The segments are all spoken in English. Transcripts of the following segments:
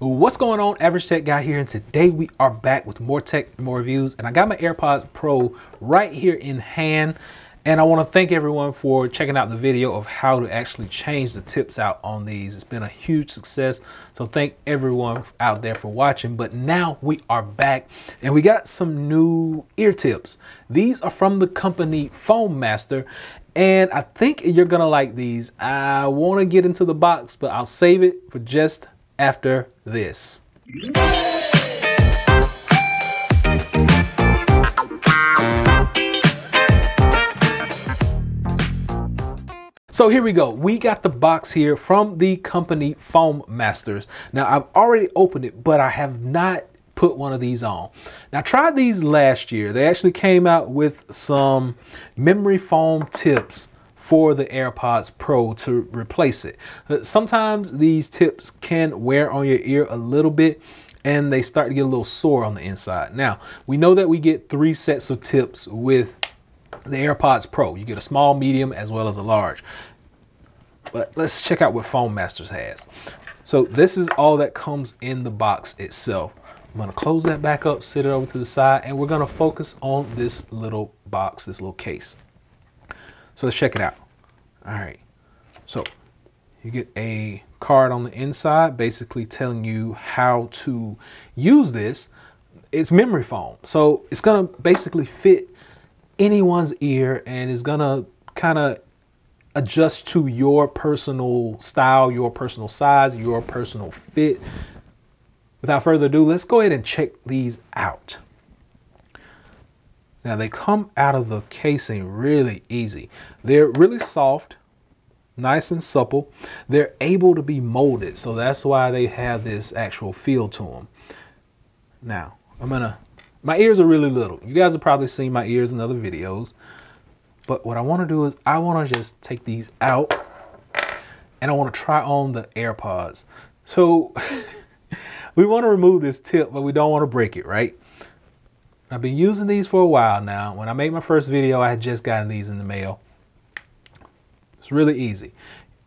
What's going on? Average Tech Guy here, and today we are back with more tech, more reviews, and I got my AirPods Pro right here in hand, and I want to thank everyone for checking out the video of how to actually change the tips out on these. It's been a huge success, so thank everyone out there for watching. But now we are back, and we got some new ear tips. These are from the company Foam Master, and I think you're gonna like these. I want to get into the box, but I'll save it for just after this. So here we go. We got the box here from the company Foam Masters. Now I've already opened it, but I have not put one of these on. Now I tried these last year. They actually came out with some memory foam tips for the AirPods Pro to replace it. Sometimes these tips can wear on your ear a little bit and they start to get a little sore on the inside. Now, we know that we get 3 sets of tips with the AirPods Pro. You get a small, medium, as well as a large. But let's check out what Foam Masters has. So this is all that comes in the box itself. I'm gonna close that back up, sit it over to the side, and we're gonna focus on this little box, this little case. So let's check it out. All right, so you get a card on the inside basically telling you how to use this. It's memory foam, so it's gonna basically fit anyone's ear and is gonna kind of adjust to your personal style, your personal size, your personal fit. Without further ado, let's go ahead and check these out. Now they come out of the casing really easy. They're really soft, nice and supple. They're able to be molded, so that's why they have this actual feel to them. Now, my ears are really little. You guys have probably seen my ears in other videos, but what I want to do is I want to just take these out and I want to try on the AirPods. So we want to remove this tip, but we don't want to break it, right? I've been using these for a while now. When I made my first video, I had just gotten these in the mail. It's really easy.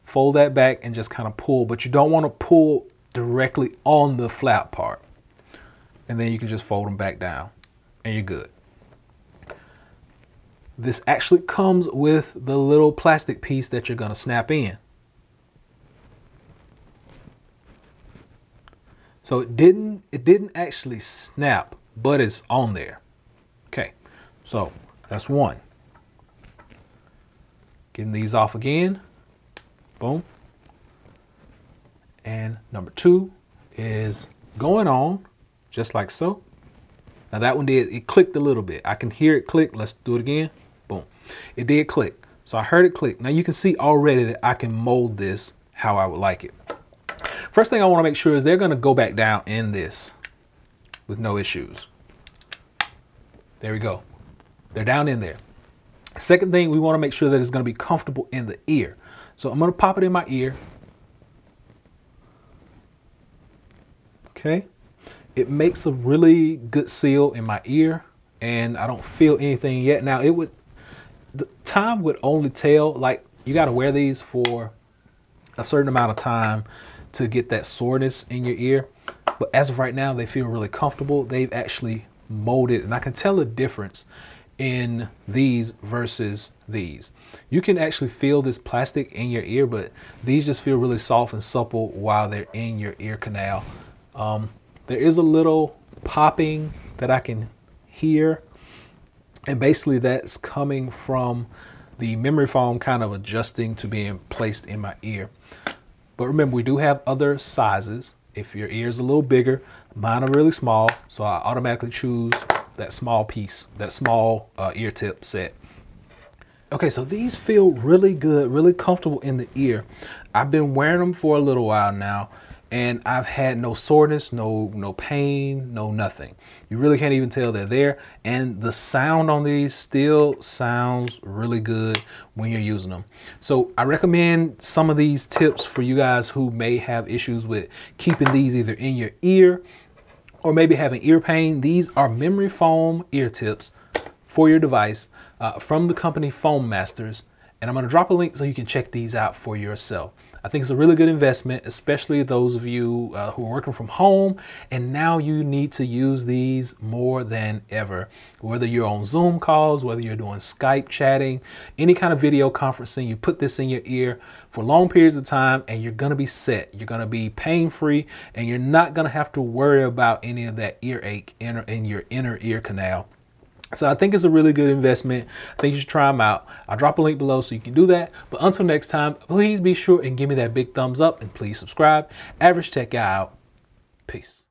Fold that back and just kind of pull, but you don't want to pull directly on the flap part. And then you can just fold them back down and you're good. This actually comes with the little plastic piece that you're going to snap in. So it didn't actually snap, but it's on there. Okay, so that's one. Getting these off again. Boom. And number 2 is going on just like so. Now that one it clicked a little bit. I can hear it click. Let's do it again. Boom. It did click. So I heard it click. Now you can see already that I can mold this how I would like it. First thing I want to make sure is they're going to go back down in this with no issues. There we go. They're down in there. Second thing, we want to make sure that it's going to be comfortable in the ear. So I'm going to pop it in my ear. Okay. It makes a really good seal in my ear and I don't feel anything yet. Now the time would only tell, like you got to wear these for a certain amount of time to get that soreness in your ear. But as of right now, they feel really comfortable. They've actually molded, and I can tell a difference in these versus these. You can actually feel this plastic in your ear, but these just feel really soft and supple while they're in your ear canal. There is a little popping that I can hear, and basically that's coming from the memory foam kind of adjusting to being placed in my ear. But remember, we do have other sizes. If your ear is a little bigger, mine are really small, so I automatically choose that small piece, that small ear tip set. Okay, so these feel really good, really comfortable in the ear. I've been wearing them for a little while now, and I've had no soreness, no pain, no nothing. You really can't even tell they're there, and the sound on these still sounds really good when you're using them. So I recommend some of these tips for you guys who may have issues with keeping these either in your ear or maybe having ear pain. These are memory foam ear tips for your device from the company Foam Masters, and I'm going to drop a link so you can check these out for yourself. I think it's a really good investment, especially those of you who are working from home, and now you need to use these more than ever. Whether you're on Zoom calls, whether you're doing Skype chatting, any kind of video conferencing, you put this in your ear for long periods of time and you're gonna be set. You're gonna be pain-free and you're not gonna have to worry about any of that earache in your inner ear canal. So I think it's a really good investment. I think you should try them out. I'll drop a link below so you can do that. But until next time, please be sure and give me that big thumbs up and please subscribe. Average Tech Guy out. Peace.